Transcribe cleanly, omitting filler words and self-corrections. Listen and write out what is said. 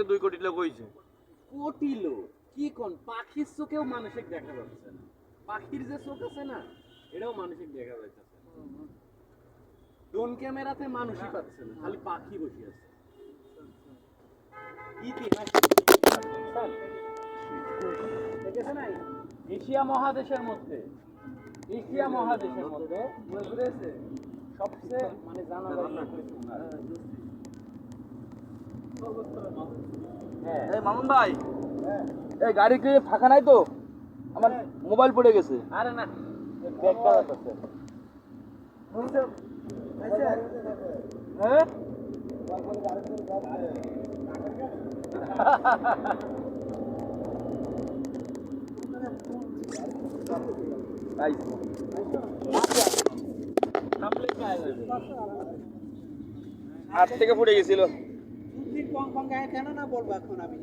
2 কোটি লোক হয়েছে। কোটি লোক কি কোন পাখির চোখেও মানুষের দেখা যাচ্ছে না, পাখির যে চোখ আছে না এটাও মানুষের দেখা যাচ্ছে। ড্রোন ক্যামেরাতে মানুষই পাচ্ছে না, খালি পাখি বসে আছে। ইতিহাস দেখেছেন না, এশিয়া মহাদেশের মধ্যে সবচেয়ে মানে জানা মামুন ভাই, এই গাড়ি কি ফাঁকা নাই তো? আমার মোবাইল পড়ে গেছে। আরে না ব্যাগটা আছে। হ্যাঁ হাত থেকে পড়ে গেছিল। কেন না বলবো এখন আমি।